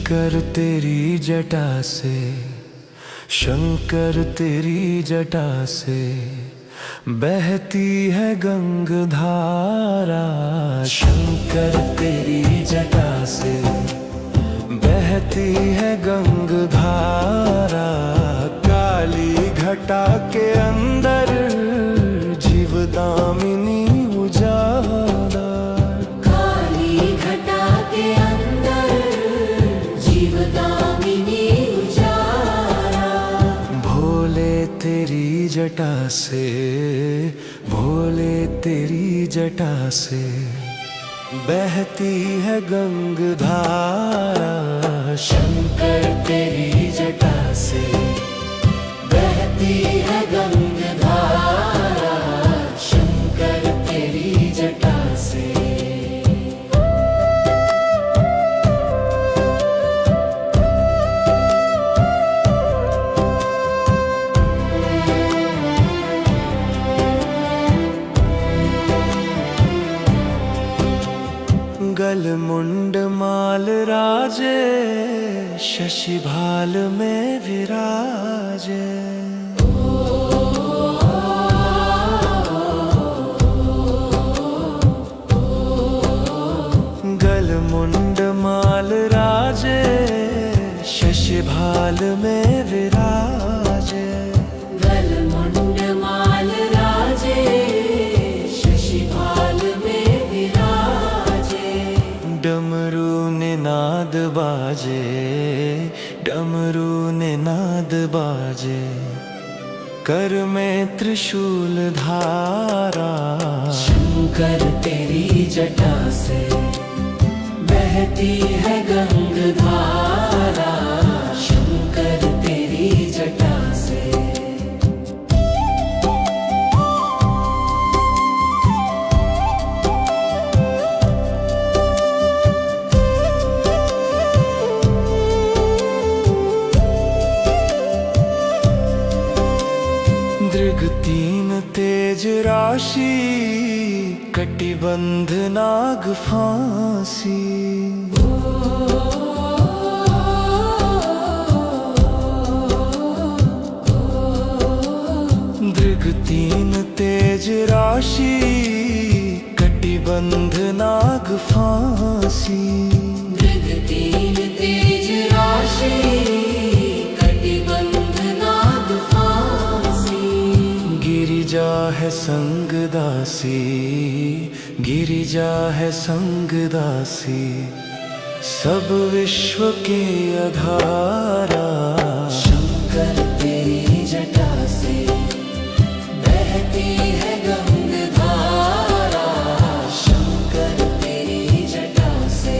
शंकर तेरी जटा से, शंकर तेरी जटा से बहती है गंगधारा। शंकर तेरी जटा से बहती है गंगधारा। काली घटा के अंदर जीवदामिनी उजाला। काली घटा के अंदर जीवदामिनी उजाला। भोले तेरी जटा से, भोले तेरी जटा से बहती है गंगधारा। शंकर तेरी जटा से बहती है गंगधारा। शंकर तेरी जटा से। गल मुंड माल राजे, शशि भाल में विराजे। गल मुंड माल राजे, शशि भाल में विराजे। गल मुंड माल राजे, शशि भाल में विराजे। डमरू निनाद बाजे, डमरू निनाद बाजे। कर में त्रिशूल धारा। शंकर तेरी जटा से बहती है गंगधारा। शंकर तेरी जटा से। दृग तीन तेज राशि, कटिबंध नाग फांसी। दृग तीन तेज राशि, कटिबंध नाग फांसी। दृग तीन तेज राशि, कटिबंध नाग फांसी। गिरिजा है संग दासी, गिरिजा है संग दासी। सब विश्व के आधारा। शंकर तेरी जटा से बहती है गंगधारा। शंकर तेरी जटा से।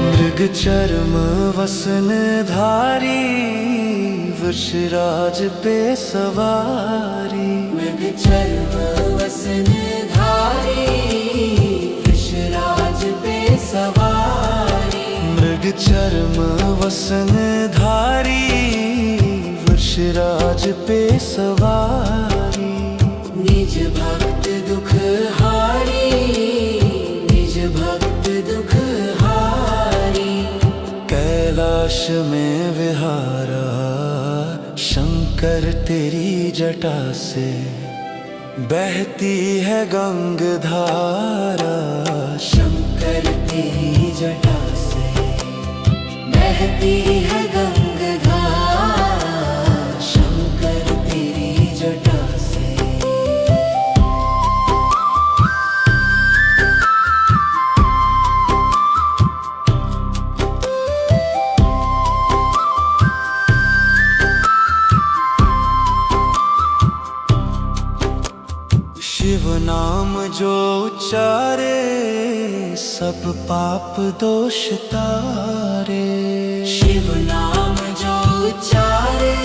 मृग चर्म वसन धारी, वृषराज पे सवारी। मृग चर्म वसन धारी, वृषराज पे सवारी। मृग चर्म वसन धारी, वृषराज पे सवारी। निज भक्त दुख हारी, निज भक्त दुख हारी। कैलाश में विहारा। शंकर तेरी जटा से बहती है गंगधारा। शंकर तेरी जटा से बहती है गंगधारा। शंकर तेरी जटा से। शिव नाम जो उच्चारे, सब पाप दोष तारे। शिव नाम जो उच्चारे,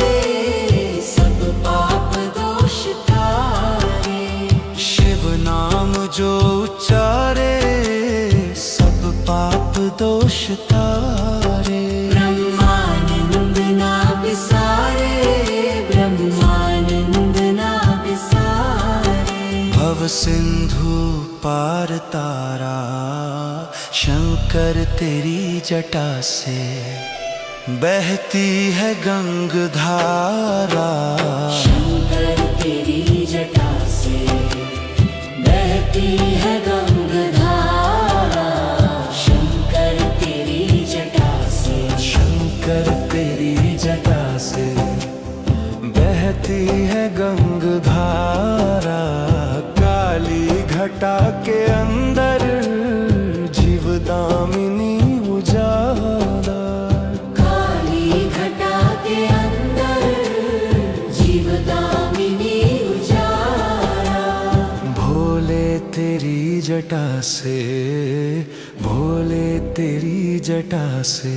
सब पाप दोष तारे। शिव नाम जो उच्चारे, सब पाप दोष तारे। भव सिंधु पार तारा, शंकर तेरी जटा से बहती है गंग धारा। शंकर तेरी जटा से बहती है गंग धारा। शंकर तेरी जटा से, शंकर तेरी जटा से बहती है गंग धारा। काली घटा के अंदर जीवदामिनी उजाला। काली घटा के अंदर जीवदामिनी उजाला। भोले तेरी जटा से, भोले तेरी जटा से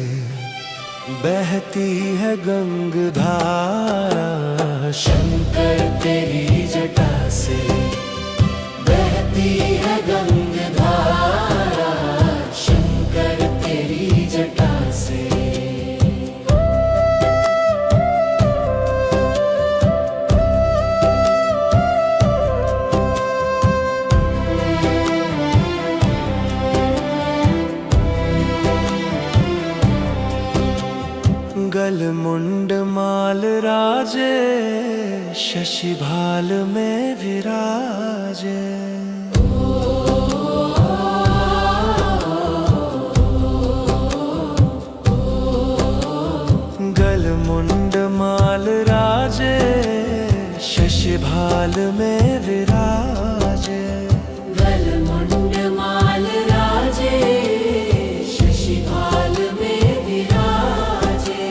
बहती है गंग धारा। शंकर तेरी जटा से बहती है गंग धारा। शंकर तेरी जटा से। गल मुंड माल राजे, शशि भाल में विराजे। गल मुंड माल राजे, शशि भाल में विराजे। गल मुंड माल राजे, शशि भाल में विराजे।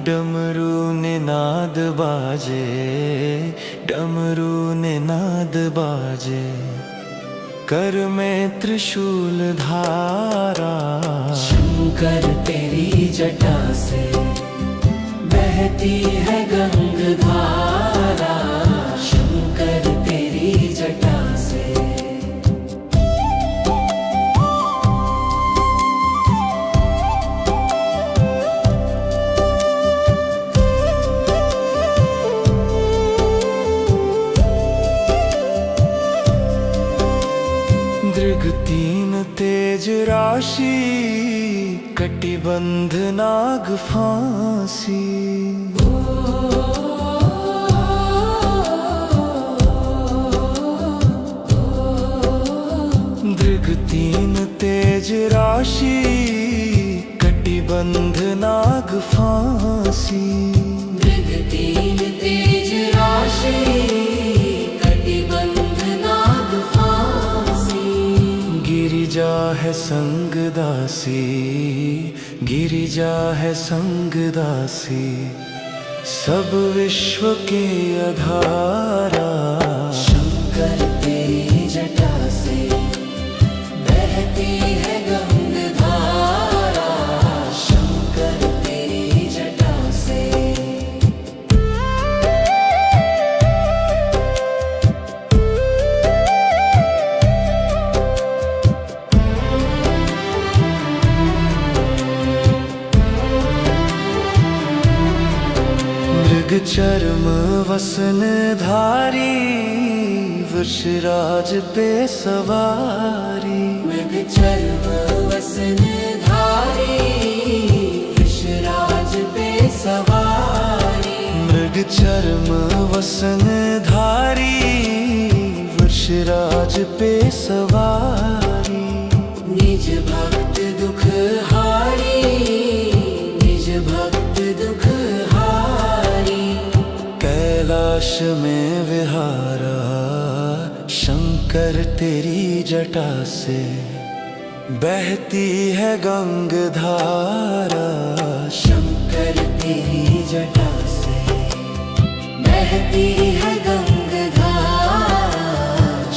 डमरू निनाद बाजे, डमरू निनाद बाजे। कर में त्रिशूल धारा। शंकर तेरी जटा से बहती है गंग धारा। शंकर तेरी जटा से। दृग तीन तेज राशि, कटिबंध नाग फांसी। दृग तीन तेज राशि, कटिबंध नाग फांसी। दृग तीन तेज राशि, कटिबंध नाग फांसी। गिरिजा है संग दासी, गिरिजा है संग दासी। सब विश्व के आधारा। शंकर तेरी जटा से बहती है गंग धारा। शंकर तेरी जटा से। मृग चर्म वसन धारी, वृषराज पे सवारी। मृग चर्म वसन धारी, वृषराज पे सवारी। मृग चर्म वसन धारी, वृषराज पे सवारी। निज भक्त दुख हारी, निज भक्त दुख हारी। कैलाश में विहारा, शंकर तेरी जटा से बहती है गंग धारा। शंकर तेरी जटा से बहती है गंग धारा।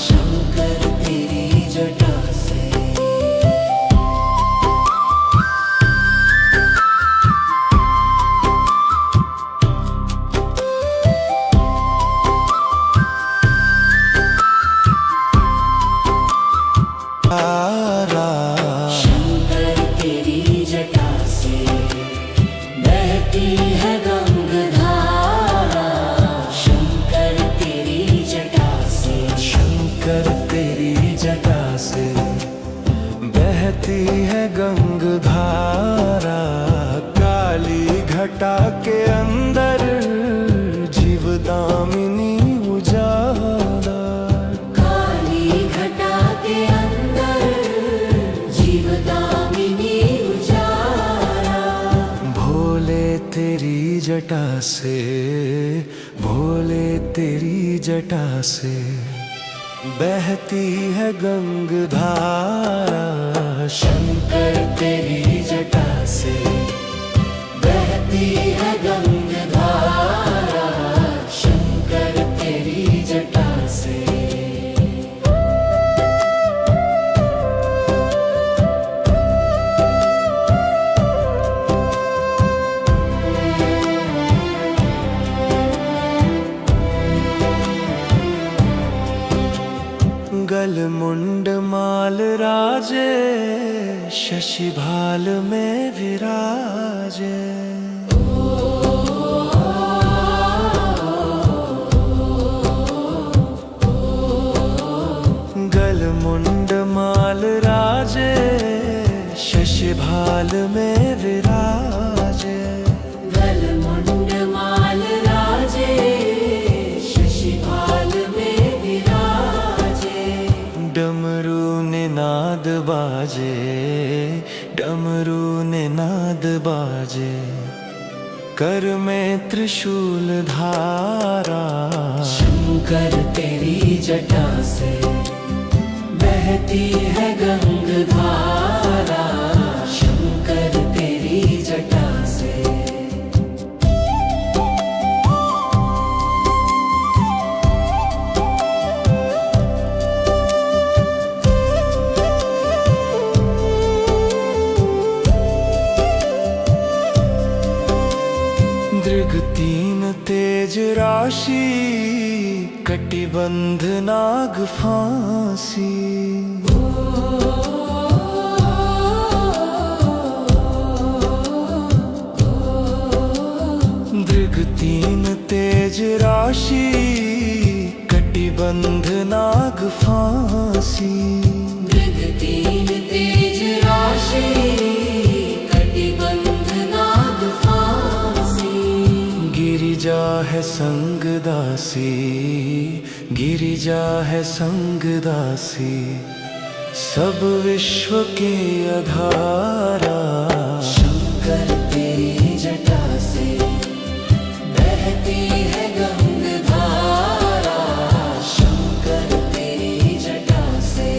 शंकर तेरी जटा से। शंकर तेरी जटा से बहती है गंग धारा। शंकर गंगधारा, काली घटा के अंदर जीवदामिनी उजाला। काली घटा के अंदर जीवदामिनी उजाला। भोले तेरी जटा से, भोले तेरी जटा से बहती है गंगधारा। शंकर तेरी जटा से बहती है गंगधारा। शंकर तेरी जटा से। गलमुंड माल राजे, शशि भाल में विराजे। गलमुंड माल राजे, शशि भाल में विराजे। गलमुंड माल राजे, शशि भाल में विराजे। डमरू ने नाद बाजे, डमरू ने नाद बाजे, कर में त्रिशूल धारा। शंकर तेरी जटा से बहती है गंगधारा। शंकर तेरी जटा से। दृग तीन तेज राशि, कटिबंध नाग फांसी। दृग तीन तेज राशि, कटिबंध नाग फांसी। मृग तीन तेज राशि, कटिबंध नाग फांसी। गिरिजा है संग दासी, गिरिजा है संग दासी, सब विश्व के आधारा। शंकर तेरी जटा से बहती है गंगधारा। शंकर तेरी जटा से।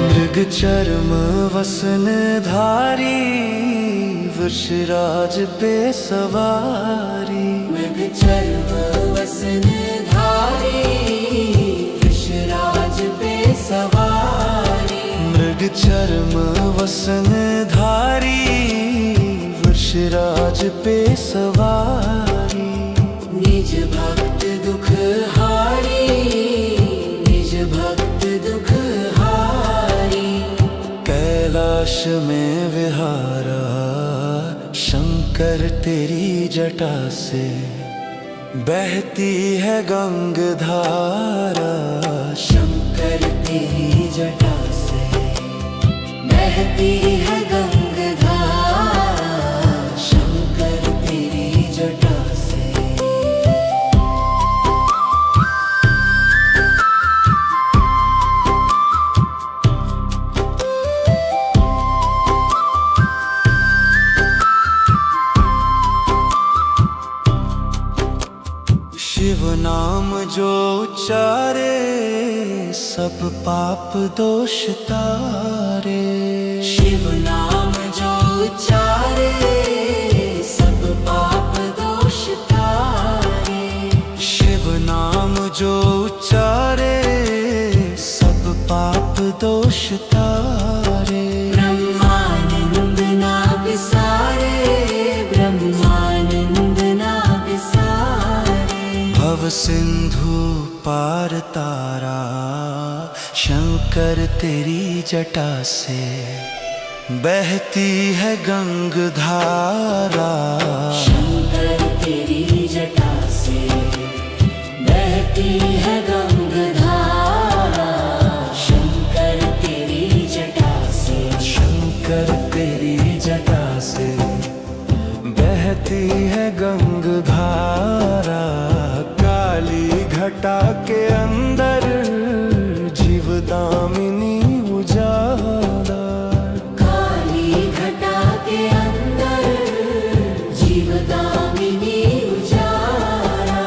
मृग चर्म वसन धारी, वृषराज पे सवारी। मृग चर्म वसन धारी, वृषराज पे सवारी। मृग चर्म वसन धारी, वृषराज पे सवारी। निज भक्त दुख हारी, निज भक्त दुख हारी। कैलाश में विहारा, शंकर तेरी जटा से बहती है गंगधारा। शंकर तेरी जटा से बहती है गंगधारा। शंकर तेरी जटा से। शिव नाम जो उच्चारे, सब पाप दोष तारे। शिव नाम जो उच्चारे, सब पाप दोष तारे। शिव नाम जो उच्चारे, सब पाप दोष तारे। ब्रह्मानंद ना बिसारे, ब्रह्मानंद ना बिसारे। भव सिंधु पार तारा, शंकर तेरी जटा से बहती है गंग धारा। शंकर तेरी जटा से बहती है गंग धारा। शंकर तेरी जटा से, शंकर तेरी जटा से बहती है गंग धारा। काली घटा के अंदर जीवदामिनी उजाला। काली घटा के अंदर जीवदामिनी उजाला।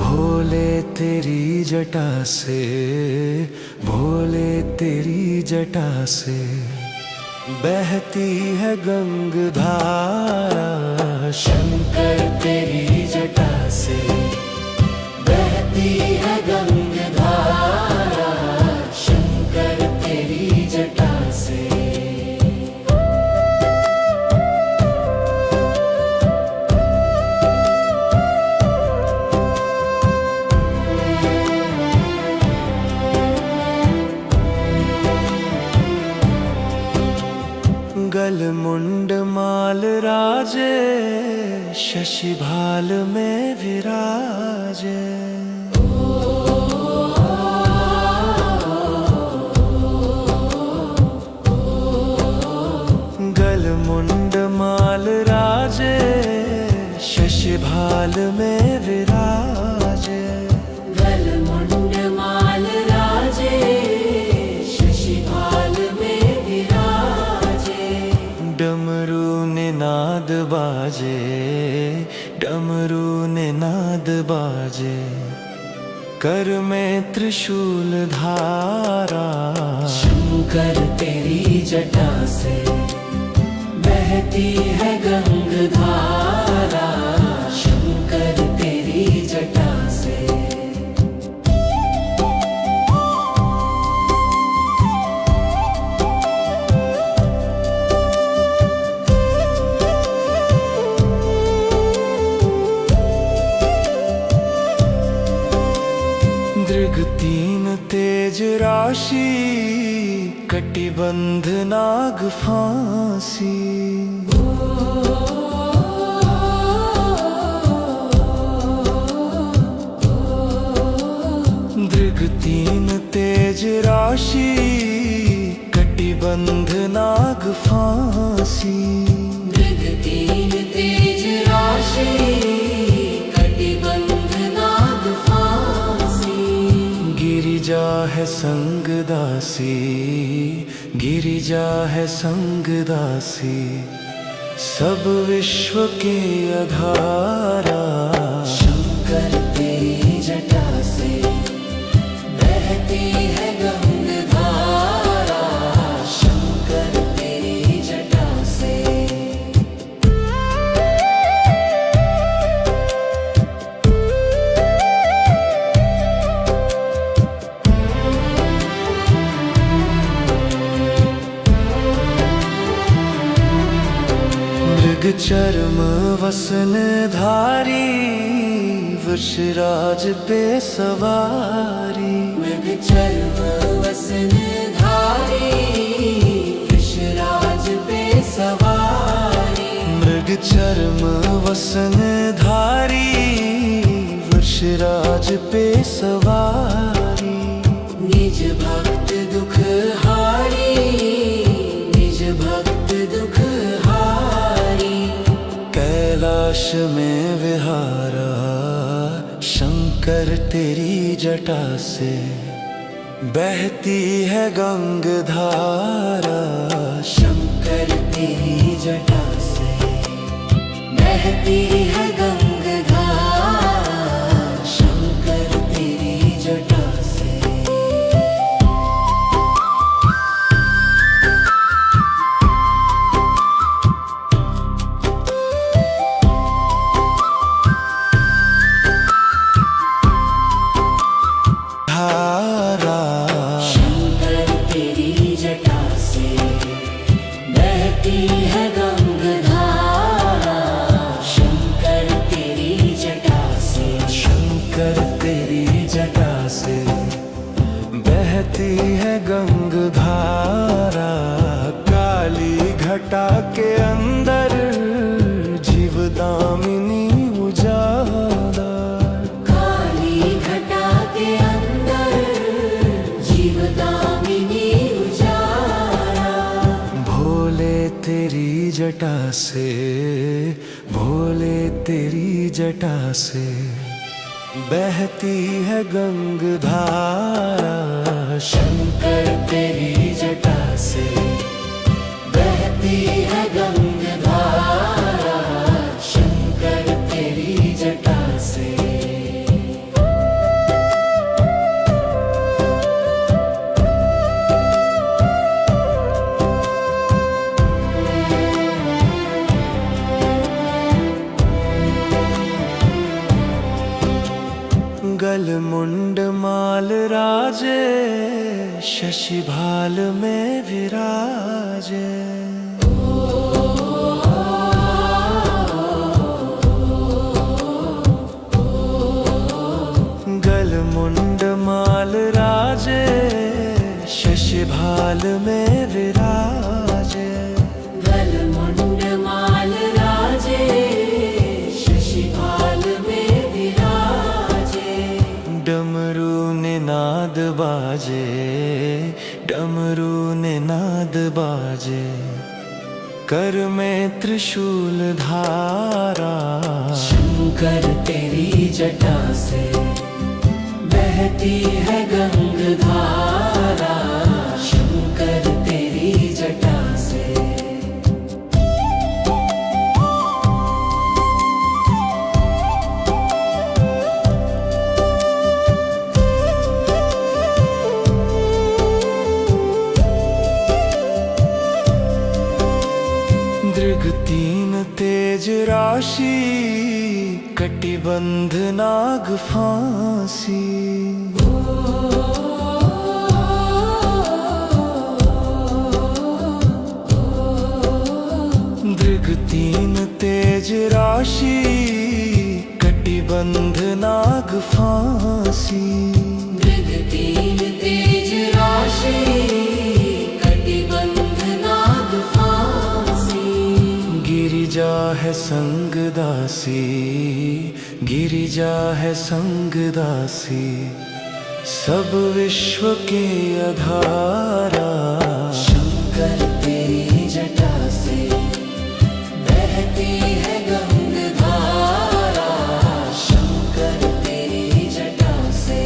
भोले तेरी जटा से, भोले तेरी जटा से बहती है गंग धारा। शंकर तेरी जटा से बहती है गंग धारा। शंकर तेरी जटा से। गल मुंड माल राजे, शशि भाल में विराजे। गल मुंड माल राजे, शशि भाल में विराजे। गल मुंड माल राजे, शशि भाल में विराजे। डमरू निनाद बाजे, डमरू निनाद बाजे। कर में त्रिशूल धारा। शंकर तेरी जटा से बहती है गंग धारा। शंकर तेरी जटा से। दृग तीन तेज राशि, कटिबंध नाग फांसी। दृग तीन तेज राशि, कटिबंध नाग फांसी। मृग तीन तेज राशि, कटिबंध नाग फांसी। गिरिजा है संग दासी, गिरिजा है संग दासी। सब विश्व के आधारा। शंकर तेरी जटा से बहती है गंग धारा। शंकर तेरी जटा से। मृग चर्म वसन धारी, वृषराज पे सवारी। मृग चर्म वसन धारी, वृषराज पे सवारी। मृग चर्म वसन धारी, वृषराज पे सवारी। निज भक्त दुख हारी, निज भक्त दुख हारी। कैलाश में विहारा। शंकर तेरी जटा से बहती है गंग धारा। शंकर तेरी जटा से बहती है गंग धारा। शंकर तेरी जटा से। धारा। शंकर तेरी जटा से बहती है गंग धारा। शंकर बहती है गंगधारा, काली घटा के अंदर जीवदामिनी उजाला। काली घटा के अंदर जीवदामिनी उजाला। भोले तेरी जटा से, भोले तेरी जटा से बहती है गंगधारा। शंकर तेरी जटा से बहती है गंगधारा। शंकर तेरी जटा से। गल मुंड माल राजे, शशि भाल में विराजे। गल मुंड माल राजे, शशि भाल में विराजे। गल मुंड माल राजे, शशि भाल में विराजे। डमरू ने नाद बाजे, डमरू ने नाद बाजे, कर में त्रिशूल धारा। शंकर तेरी जटा से बहती है गंगधारा। शंकर तेरी जटा से। दृग तीन तेज राशि, कटिबंध नाग फांसी। दृग तीन तेज राशि, कटिबंध नाग फांसी। मृग तीन तेज राशि, कटिबंध नाग फांसी। गिरिजा है संग दासी, गिरिजा है संग दासी, सब विश्व के आधारा। शंकर तेरी जटा से बहती है गंगधारा। शंकर तेरी जटा से।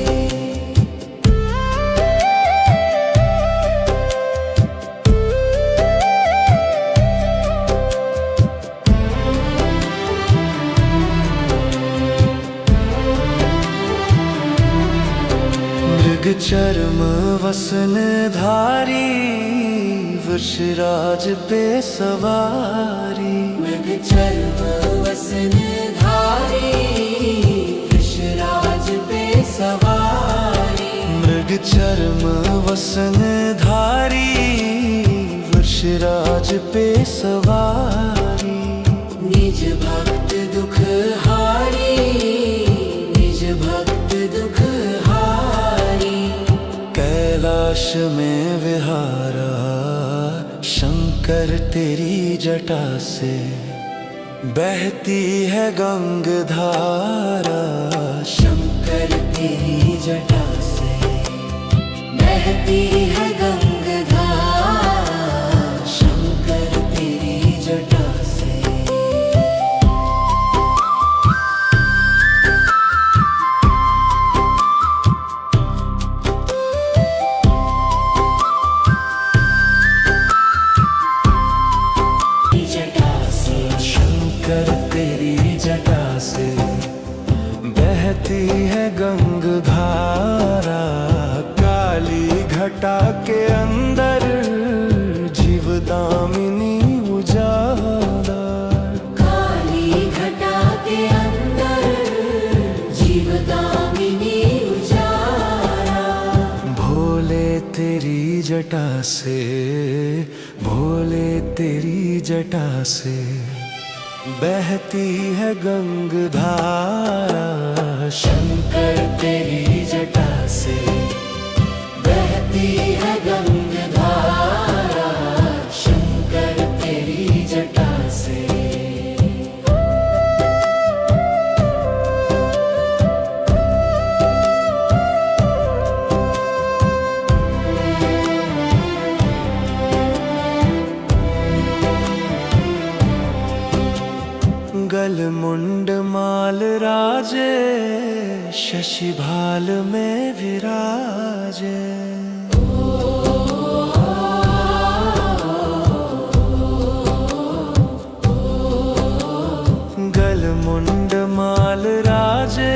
मृग चर्म वसन धारी, वृषराज पे सवारी। मृग चर्म वसन धारी, वृषराज पे सवारी। मृग चर्म वसन धारी, वृषराज पे सवारी। निज भक्त दुख हारी, निज भक्त दुख हारी। कैलाश में विहारा, शंकर तेरी जटा से बहती है गंगधारा। शंकर तेरी जटा से बहती है गंगधारा। शंकर तेरी जटा से। जटा से। शंकर तेरी जटा से बहती है गंगधारा, काली घटा के अंदर जीवदामिनी उजाला। काली घटा के अंदर जीवदामिनी उजाला। भोले तेरी जटा से, भोले तेरी जटा से बहती है गंगधारा। शंकर तेरी जटा से बहती शशिभाल में विराजे। गलमुंड माल राजे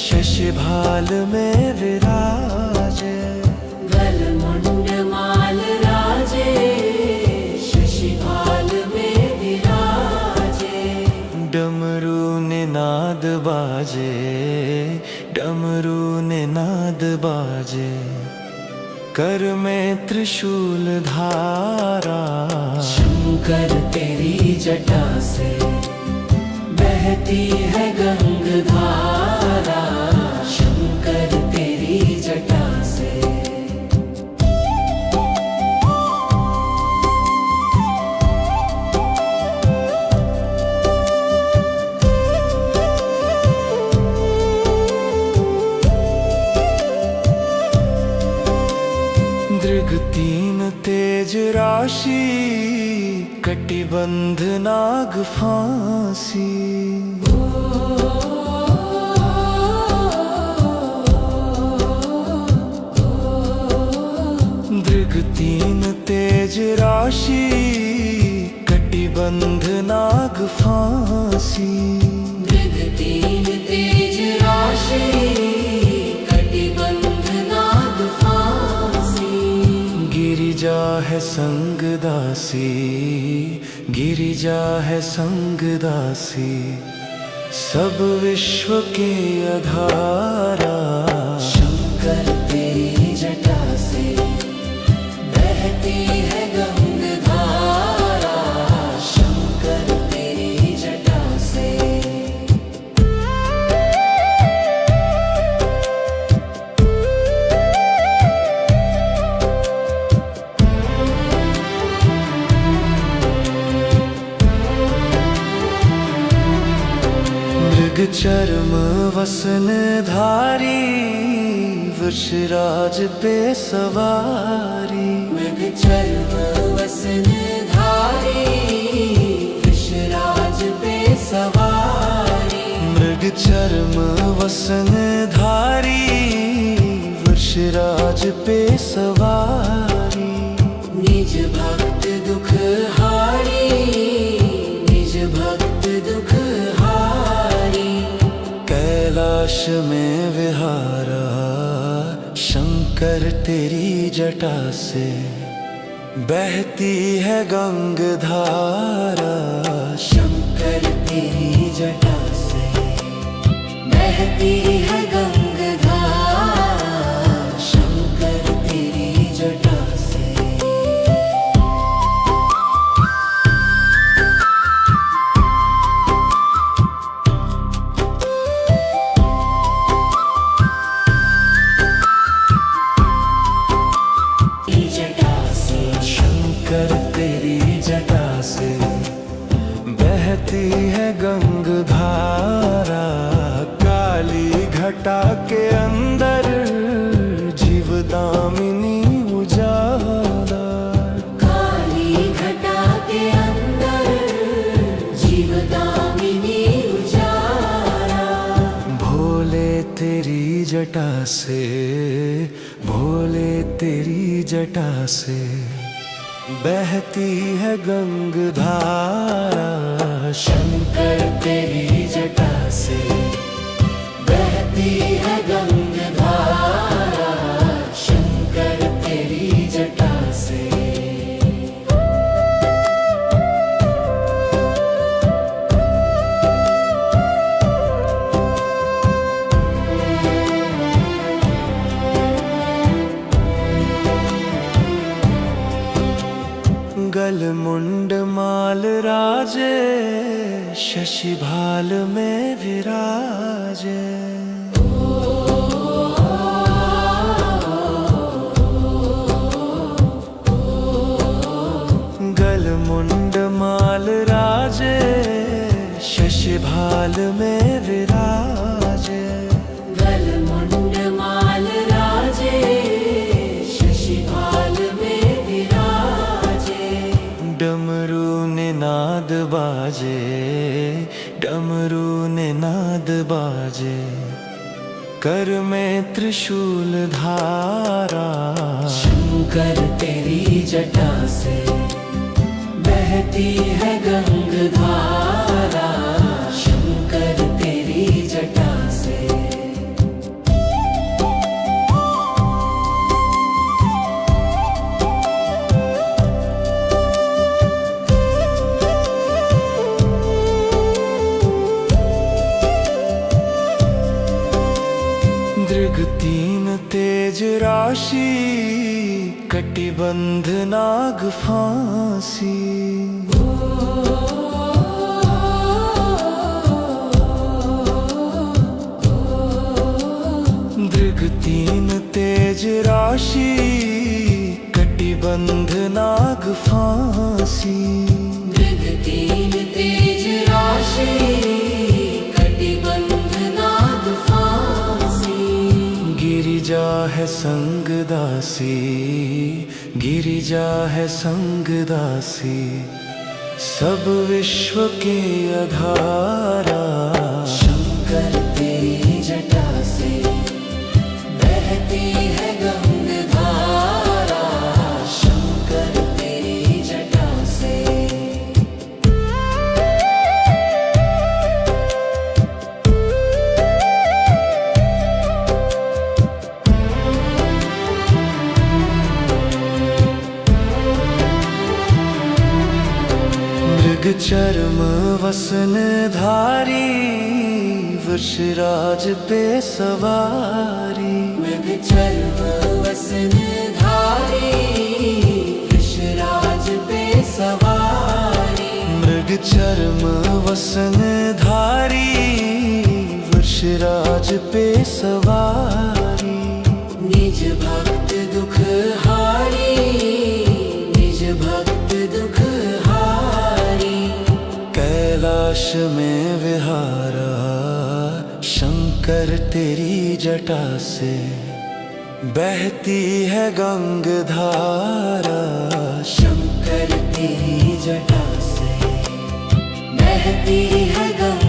शशिभाल में विराजे। गलमुंड माल राजे शशिभाल में विराजे। डमरू ने नाद बाजे, डमरू ने नाद बाजे। कर में त्रिशूल धारा, शंकर तेरी जटा से बहती है गंगधारा। शंकर तेरी जटा से दृग तीन तेज राशि, कटिबंध नाग फांसी। दृग तीन तेज राशि, कटिबंध नाग फांसी। दृग तीन तेज राशि, कटिबंध नाग फांसी। गिरिजा है संग दासी, गिरिजा है संग दासी। सब विश्व के आधारा, शंकर तेरी जटा से बहती है गंगधारा। शंकर तेरी जटा से मृग चर्म वसन धारी, वृषराज पे सवारी। मृग चर्म वसन धारी, वृषराज पे सवारी। मृग चर्म वसन धारी, वृषराज पे सवारी। निज भक्त दुख हारी, निज भक्त दुख हारी। कैलाश में विहारा, शंकर तेरी जटा से बहती है गंगधारा। शंकर तेरी जटा से बहती है गंगधारा। शंकर तेरी जटा से शंकर तेरी जटा से बहती है गंगधारा। काली घटा के अंदर जीवदामिनी उजाला। काली घटा के अंदर जीवदामिनी उजाला। भोले तेरी जटा से, भोले तेरी जटा से बहती है गंगधारा। शंकर तेरी जटा से बहती है गंगधारा। शंकर तेरी जटा से गलमुंड माल राजे शशिभाल में विराजे। गलमुंड माल राजे शशिभाल में विराजे। गलमुंड माल राजे शशिभाल में विराजे। डमरू ने नाद बाजे, डमरू ने नाद बाजे। कर में त्रिशूल धारा। शंकर तेरी जटा से बहती है गंगधारा। शंकर तेरी जटा से दृग तीन तेज राशि, कटिबंध नाग फांसी। दृग तीन तेज राशि, कटिबंध नाग फांसी। मृग तीन तेज राशि, कटिबंध नाग फांसी। गिरिजा है संग दासी, गिरिजा है संग दासी, सब विश्व के आधारा। शंकर तेरी जटा से बहती है गंगधारा। शंकर तेरी जटा से मृग चर्म वसन धारी, वृषराज पे सवारी। मृग चर्म वसन धारी, वृषराज पे सवारी। मृग चर्म वसन धारी, वृषराज पे सवारी। निज भक्त दुख हारी, निज भक्त दुख हारी। कैलाश में विहारा, शंकर तेरी जटा से बहती है गंगधारा। शंकर तेरी जटा से बहती है गंगा।